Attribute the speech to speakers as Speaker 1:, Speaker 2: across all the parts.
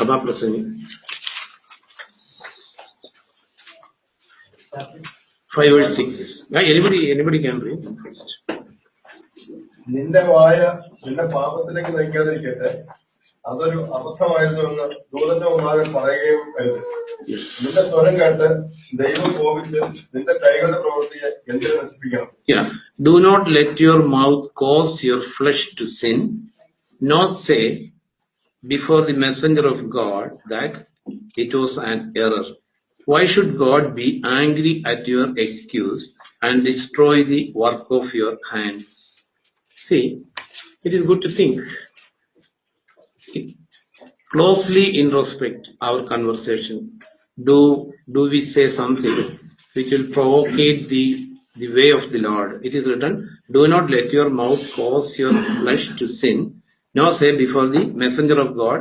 Speaker 1: Sabha 5 or 6. Anybody can read.
Speaker 2: നിന്റെ വായ നിന്റെ പാപത്തിലേക്ക് നയിക്കാതിരിക്കട്ടെ, അതൊരു അബദ്ധമായിരുന്നുവെന്ന് ദൂതന്റെ മുമ്പാകെ പറയുകയും അരുത്. നിന്റെ സ്വരം കേട്ട് ദൈവം കോപിച്ച് നിന്റെ കൈകളുടെ പ്രവൃത്തിയെ എന്തിനു നശിപ്പിക്കണം?
Speaker 1: Do not let your mouth cause your flesh to sin, nor say before the messenger of God that it was an error. Why should God be angry at your excuse and destroy the work of your hands? See, it is good to think. Closely introspect our conversation. Do we say something which will provocate the way of the Lord? It is written, do not let your mouth cause your flesh to sin, nor say before the messenger of God,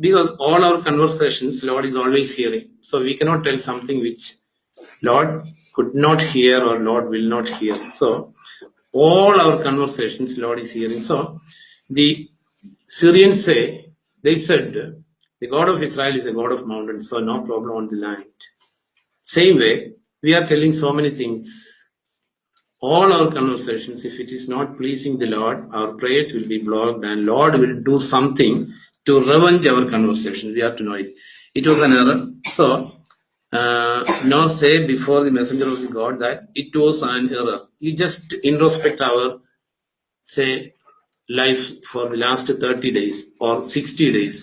Speaker 1: because all our conversations, Lord is always hearing. So we cannot tell something which Lord could not hear or Lord will not hear. So all our conversations, Lord is hearing. So the Syrians they said, the God of Israel is a God of mountains, so no problem on the land. Same way, we are telling so many things. All our conversations, if it is not pleasing the Lord, our prayers will be blocked and Lord will do something to revenge our conversation. We have to know it. It was an error. So, now say before the messenger of the God that it was an error. You just introspect our, say, life for the last 30 days or 60 days.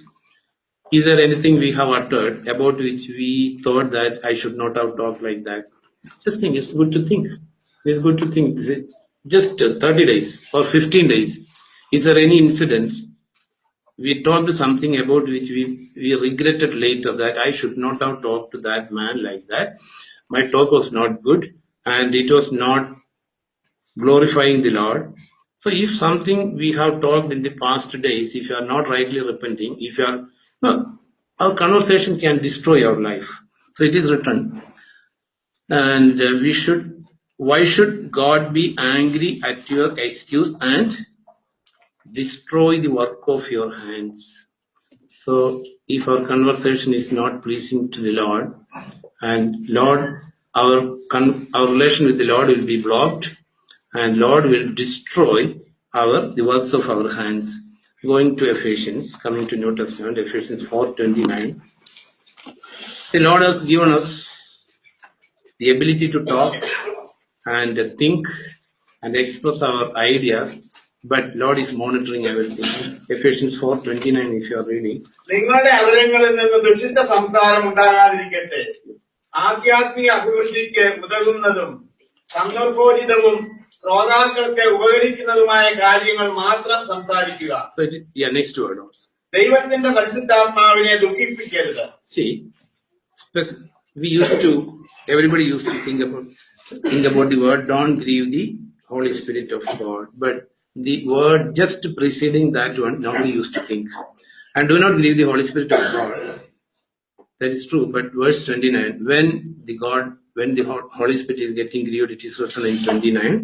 Speaker 1: Is there anything we have uttered about which we thought that I should not have talked like that? Just think, it's good to think. It's good to think. Just 30 days or 15 days. Is there any incident we talked something about which we regretted later that I should not have talked to that man like that? My talk was not good and it was not glorifying the Lord. So if something we have talked in the past days, if you are not rightly repenting, if you are, our conversation can destroy our life. So it is written, and why should God be angry at your excuse and destroy the work of your hands? So if our conversation is not pleasing to the Lord, and Lord, our relation with the Lord will be blocked, and Lord will destroy the works of our hands. Going to Ephesians, coming to New Testament, Ephesians 4:29. The Lord has given us the ability to talk and think and express our ideas, but Lord is monitoring everything. Ephesians 4:29, if you are reading.
Speaker 2: നിങ്ങളുടെ അവയവങ്ങളിൽ നിന്ന് ദുഷിച്ച സംസാരം ഉണ്ടാകാതിരിക്കട്ടെ, ആധ്യാത്മിക അഭിവൃദ്ധിക്ക് ഉതകുന്നതും സന്ദർഭോചിതവും ശ്രോതാക്കൾക്ക് ഉപകരിക്കുന്നതുമായ കാര്യങ്ങൾ മാത്രം സംസാരിക്കുക.
Speaker 1: So next word also.
Speaker 2: ദൈവത്തിന്റെ പരിശുദ്ധാത്മാവിനെ ദുഃഖിപ്പിക്കരുത്.
Speaker 1: See, everybody used to think about the word, don't grieve the Holy Spirit of God. But the word just preceding that one, nobody used to think. And do not grieve the Holy Spirit of God. That is true. But verse 29, when the Holy Spirit is getting grieved, it is written in 29,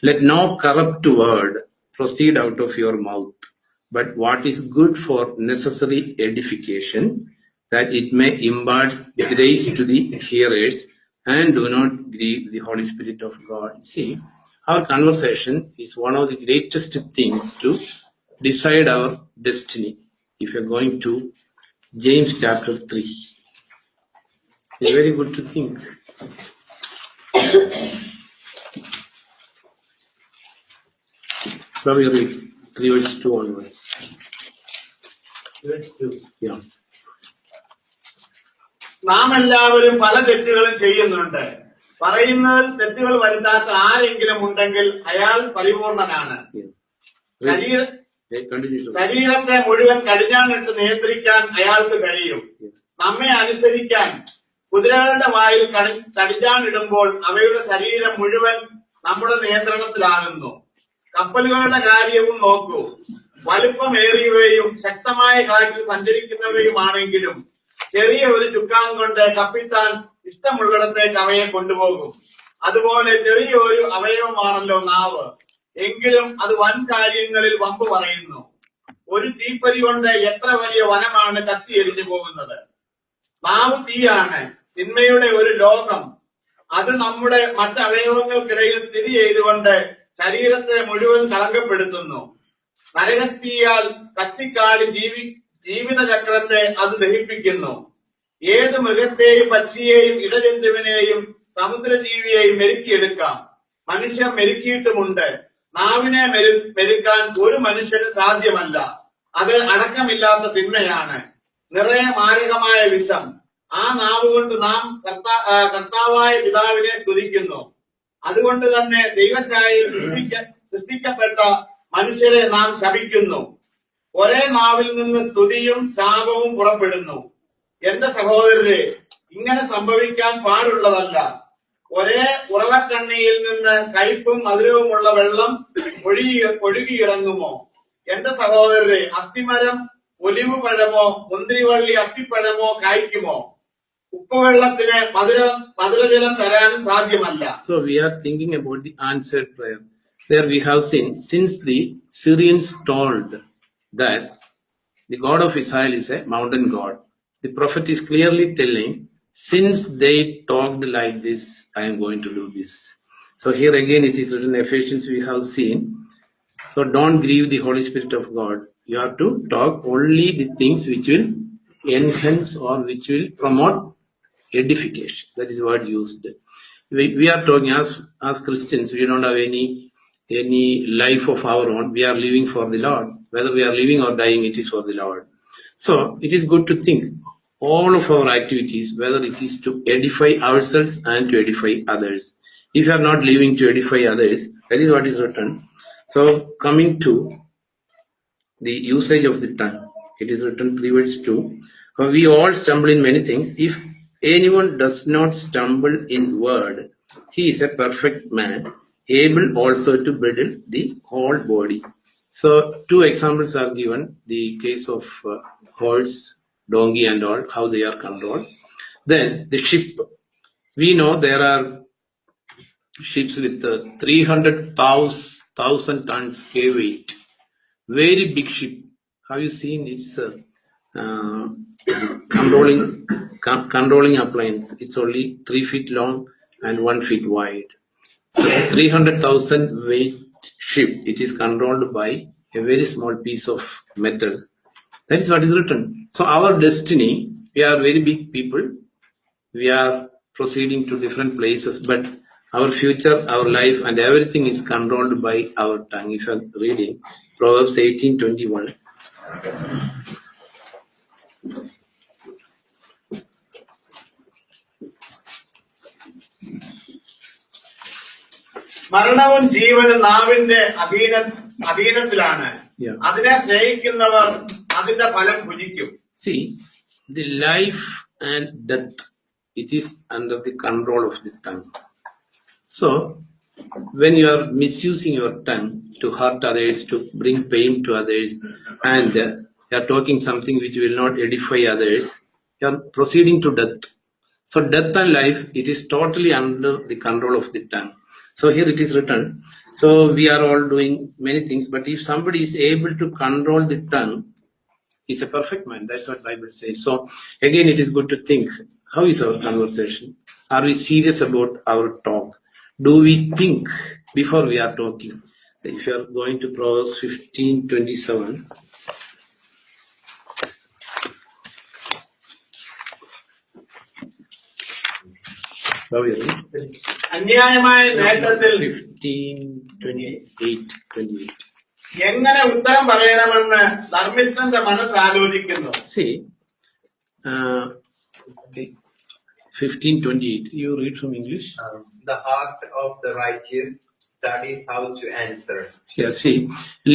Speaker 1: let no corrupt word proceed out of your mouth, but what is good for necessary edification, that it may impart grace to the hearers, and do not grieve the Holy Spirit of God. See, our conversation is one of the greatest things to decide our destiny. If you're going to James chapter 3, it's very good to think. So we read 3 verse 2 onwards. 2. Yeah.
Speaker 2: നാം എല്ലാവരും പല തെറ്റുകളും ചെയ്യുന്നുണ്ട്. പറയുന്നതിൽ തെറ്റുകൾ വരുത്താത്ത ആരെങ്കിലും ഉണ്ടെങ്കിൽ അയാൾ പരിപൂർണനാണ്. ശരീരത്തെ മുഴുവൻ കടിഞ്ഞാണിട്ട് നിയന്ത്രിക്കാൻ അയാൾക്ക് കഴിയും. നമ്മെ അനുസരിക്കാൻ കുതിരകളുടെ വായിൽ കടിഞ്ഞാണിടുമ്പോൾ അവയുടെ ശരീരം മുഴുവൻ നമ്മുടെ നിയന്ത്രണത്തിലാകുന്നു. കപ്പലുകളുടെ കാര്യവും നോക്കൂ. വലുപ്പമേറിയവയും ശക്തമായ കാറ്റിൽ സഞ്ചരിക്കുന്നവയുമാണെങ്കിലും ചെറിയ ഒരു ചുക്കാൻ കൊണ്ട് കപ്പിത്താൻ ഇഷ്ടമുള്ളിടത്തേക്ക് അവയെ കൊണ്ടുപോകും. അതുപോലെ ചെറിയ ഒരു അവയവമാണല്ലോ നാവ്, എങ്കിലും അത് വൻ കാര്യങ്ങളിൽ വമ്പ് പറയുന്നു.
Speaker 3: ഒരു തീപ്പൊരി കൊണ്ട് എത്ര വലിയ വനമാണ് കത്തി എരിഞ്ഞു പോകുന്നത്. നാവ് തീയാണ്, തിന്മയുടെ ഒരു ലോകം. അത് നമ്മുടെ മറ്റവയവങ്ങൾക്കിടയിൽ സ്ഥിതി ചെയ്തുകൊണ്ട് ശരീരത്തെ മുഴുവൻ കളങ്കപ്പെടുത്തുന്നു. നരകത്തീയാൽ കത്തിക്കാളി ജീവിതചക്രത്തെ അത് ദഹിപ്പിക്കുന്നു. ഏത് മൃഗത്തെയും പക്ഷിയെയും ഇടജന്തുവിനെയും സമുദ്രജീവിയെയും മെരുക്കിയെടുക്കാം. മനുഷ്യർ മെരുക്കിയിട്ടുമുണ്ട്. നാവിനെ മെരുക്കാൻ ഒരു മനുഷ്യന് സാധ്യമല്ല. അത് അടക്കമില്ലാത്ത തിന്മയാണ്, നിറയെ മാരകമായ വിഷം. ആ നാവ് കൊണ്ട് നാം കർത്താവായ പിതാവിനെ സ്തുതിക്കുന്നു. അതുകൊണ്ട് തന്നെ ദൈവഛായയിൽ സൃഷ്ടിക്കപ്പെട്ട മനുഷ്യരെ നാം ശപിക്കുന്നു. ഒരേ നാവിൽ നിന്ന് സ്തുതിയും ശാപവും പുറപ്പെടുന്നു. എന്റെ സഹോദരരെ, ഇങ്ങനെ സംഭവിക്കാൻ പാടുള്ളതല്ല. ഒരേ ഉറവക്കണ്ണിയിൽ നിന്ന് കയ്പും മധുരവുമുള്ള വെള്ളം ഒഴുകിയിറങ്ങുമോ? എന്റെ സഹോദരരെ, അത്തിമരം ഒലിവ് പഴമോ മുന്തിരിവള്ളി അത്തിപ്പഴമോ കായ്ക്കുമോ? ഉപ്പുവെള്ളത്തിന് മധുരജലം തരാനും സാധ്യമല്ല.
Speaker 1: So we are thinking about the answered prayer. There we have seen, since the Syrians told that the God of Israel is a mountain God, the prophet is clearly telling, since they talked like this, I am going to do this. So here again it is written, Ephesians we have seen. So don't grieve the Holy Spirit of God. You have to talk only the things which will enhance or which will promote edification. That is the word used. We are talking as Christians, we don't have any life of our own. We are living for the Lord. Whether we are living or dying, it is for the Lord. So it is good to think all of our activities, whether it is to edify ourselves and to edify others. If you are not living to edify others, that is what is written. So coming to the usage of the tongue, it is written 3 verse 2. We all stumble in many things. If anyone does not stumble in word, he is a perfect man, able also to bridle the whole body. So 2 examples are given. The case of horse, donkey and all, how they are controlled. Then the ship. We know there are ships with 300,000 tons K weight. Very big ship. Have you seen its controlling appliance? It's only 3 feet long and 1 feet wide. So 300,000 weight ship, it is controlled by a very small piece of metal. That is what is written. So our destiny, we are very big people. We are proceeding to different places, but our future, our life and everything is controlled by our tongue. If you are reading Proverbs 18:21.
Speaker 3: മരണവും ജീവനും നാവിന്റെ അധീനത്തിലാണ്. അതിനെ സ്നേഹിക്കുന്നവർ അതിന്റെ ഫലം ഭുജിക്കും.
Speaker 1: See, the life and death, it is under the control of the tongue. So when you are misusing your tongue to hurt others, to bring pain to others, and you are talking something which will not edify others, you are proceeding to death. So death and life, it is totally under the control of the tongue. So here it is written. So we are all doing many things, but if somebody is able to control the tongue, he's a perfect man. That's what Bible says. So again, it is good to think, how is our conversation? Are we serious about our talk? Do we think before we are talking? If you are going to Proverbs 15:27.
Speaker 3: അന്യായമായ നേട്ടത്തിൽ
Speaker 1: 15:28.
Speaker 3: എങ്ങനെ ഉത്തരം പറയണമെന്ന് ധർമ്മിഷ്ഠന്റെ മനസ്സ് ആലോചിക്കുന്നു.
Speaker 1: See, 15:28. You read from English.
Speaker 4: The heart of the righteous studies how to answer.
Speaker 1: Yeah, see,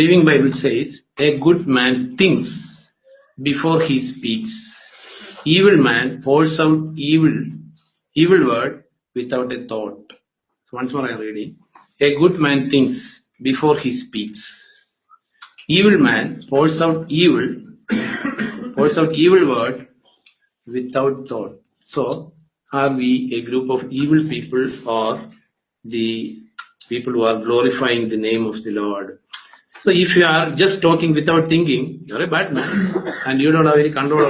Speaker 1: Living Bible says, a good man thinks before he speaks. Evil man pours out evil word without a thought. So once more I am reading. A good man thinks before he speaks. Evil man pours out evil word without thought. So are we a group of evil people or the people who are glorifying the name of the Lord? So if you are just talking without thinking, you're a bad man and you don't have any control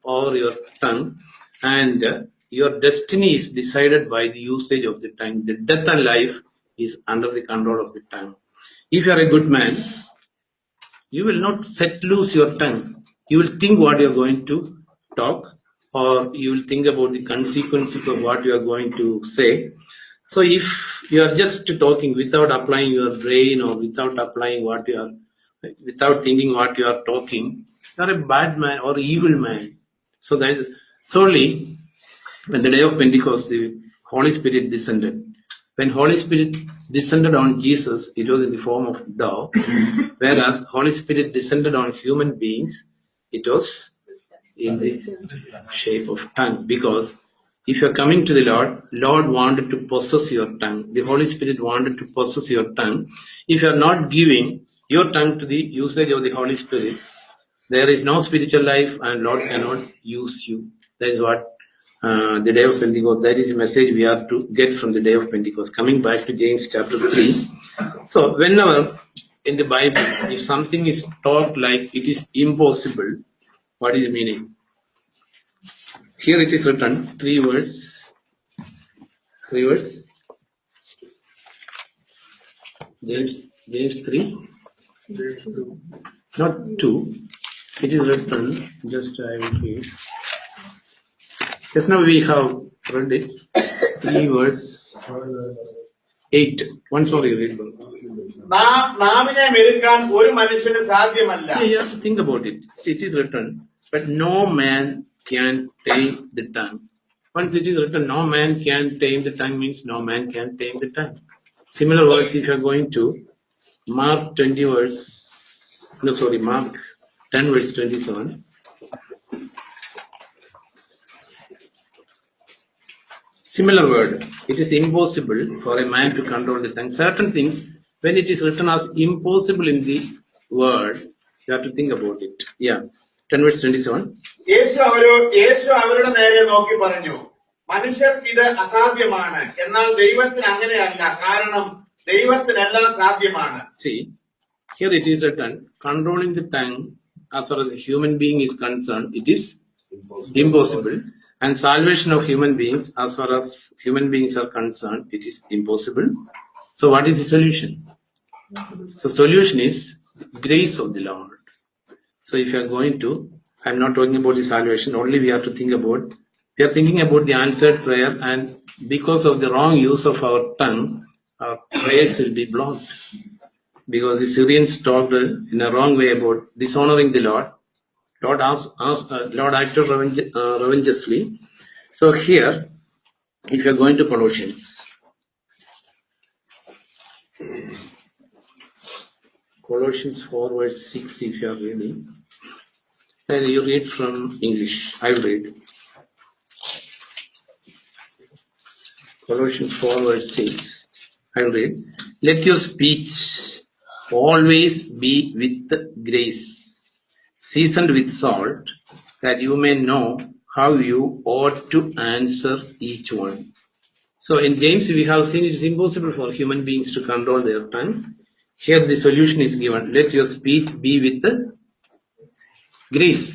Speaker 1: over your tongue, and your destiny is decided by the usage of the tongue. The death and life is under the control of the tongue. If you are a good man, you will not set loose your tongue. You will think what you are going to talk, or you will think about the consequences of what you are going to say. So if you are just talking without applying your brain, or without applying without thinking what you are talking, you are a bad man or evil man. So that solely when the day of Pentecost, the Holy Spirit descended. When Holy Spirit descended on Jesus, it was in the form of the dove, whereas Holy Spirit descended on human beings, it was in the shape of tongue. Because if you are coming to the Lord wanted to possess your tongue. The Holy Spirit wanted to possess your tongue. If you are not giving your tongue to the usage of the Holy Spirit, there is no spiritual life and Lord cannot use you. That is what the day of Pentecost, that is the message we are to get from the day of Pentecost. Coming back to James chapter 3. So whenever in the Bible, if something is taught like it is impossible, what is the meaning? Here it is written, 3 words. James 3. Not 2. It is written, just I will read. Just now we have read it. 3 verse 8. Once more you read.
Speaker 3: നാവിനെ മെരുക്കാൻ ഒരു മനുഷ്യന് സാധ്യമല്ല.
Speaker 1: You have to think about it. See, it is written, but no man can tame the tongue. Once it is written, no man can tame the tongue, means no man can tame the tongue. Similar words, if you are going to Mark 10 verse 27. Similar word. It is impossible for a man to control the tongue. Certain things, when it is written as impossible in the word, you have to think about it. Yeah. 10 verse 27.
Speaker 3: യേശു അവരുടെ നേരെ നോക്കി പറഞ്ഞു, മനുഷ്യർക്ക് ഇത് അസാധ്യമാണ്, എന്നാൽ ദൈവത്തിന് അങ്ങനെയല്ല, കാരണം ദൈവത്തിനെല്ലാം സാധ്യമാണ്.
Speaker 1: See, here it is written, controlling the tongue as far as a human being is concerned, it is impossible. And salvation of human beings, as far as human beings are concerned, it is impossible. So what is the solution? So solution is grace of the Lord. So if you are going to, I am not talking about the salvation, only we have to think about, we are thinking about the answered prayer, and because of the wrong use of our tongue, our prayers will be blocked. Because the Syrians talked in a wrong way about dishonoring the Lord. Lord acted revengeously. So here, if you are going to Colossians 4 verse 6, if you are reading, then you read from English. I will read. Colossians 4 verse 6. I will read. Let your speech always be with grace, seasoned with salt, that you may know how you ought to answer each one. So in James we have seen it is impossible for human beings to control their tongue. Here the solution is given. Let your speech be with grace.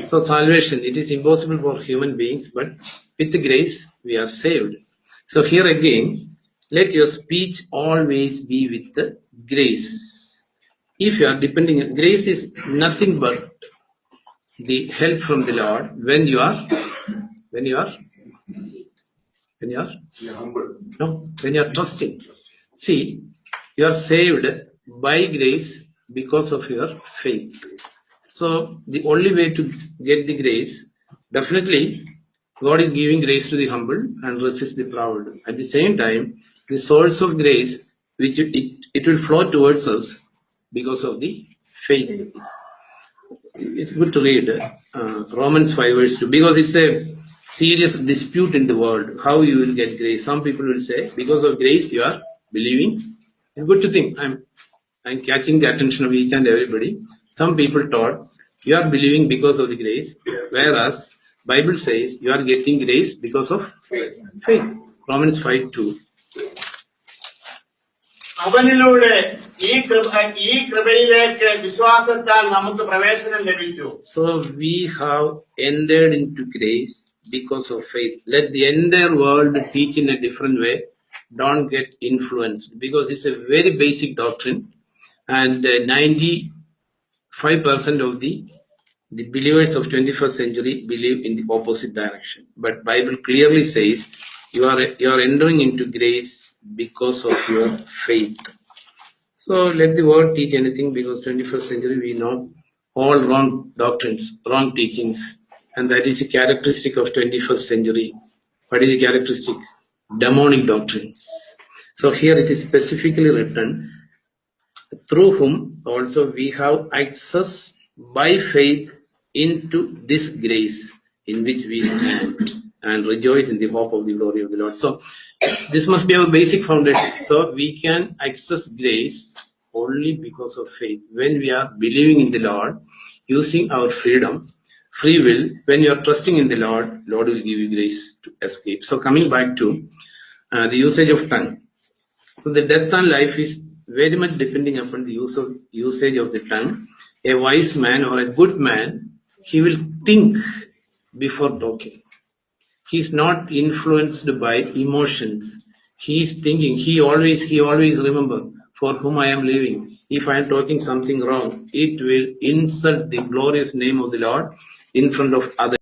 Speaker 1: So salvation, it is impossible for human beings, but with the grace we are saved. So here again, let your speech always be with grace. If you are depending on grace, is nothing but the help from the Lord when you are trusting. See, you are saved by grace because of your faith. So the only way to get the grace, definitely God is giving grace to the humble and resists the proud. At the same time, the source of grace, which it will flow towards us because of the faith. It's good to read Romans 5 verse 2, because it's a serious dispute in the world how you will get grace. Some people will say, because of grace you are believing. It's good to think. I'm catching the attention of each and everybody. Some people thought you are believing because of the grace, whereas Bible says you are getting grace because of faith. Romans 5:2.
Speaker 3: അവനിലൂടെ ഈ കൃപയിലേക്ക് വിശ്വാസത്താൽ നമുക്ക് പ്രവേശനം ലഭിച്ചു.
Speaker 1: So we have entered into grace because of faith. Let the entire world teach in a different way. Don't get influenced, because it's a very basic doctrine, and 95% of the believers of 21st century believe in the opposite direction. But Bible clearly says you are entering into grace because of your faith. So let the world teach anything, because 21st century we know all wrong doctrines, wrong teachings, and that is a characteristic of 21st century. What is the characteristic? Demonic doctrines. So here it is specifically written, through whom also we have access by faith into this grace in which we stand and rejoice in the hope of the glory of the Lord. So this must be our basic foundation. So we can access grace only because of faith. When we are believing in the Lord, using our freedom, free will, when you are trusting in the Lord, Lord will give you grace to escape. So coming back to the usage of tongue. So the death and life is very much depending upon the usage of the tongue. A wise man or a good man, he will think before talking. He is not influenced by emotions. He is thinking. He always remember for whom I am living. If I am talking something wrong, it will insult the glorious name of the Lord in front of others.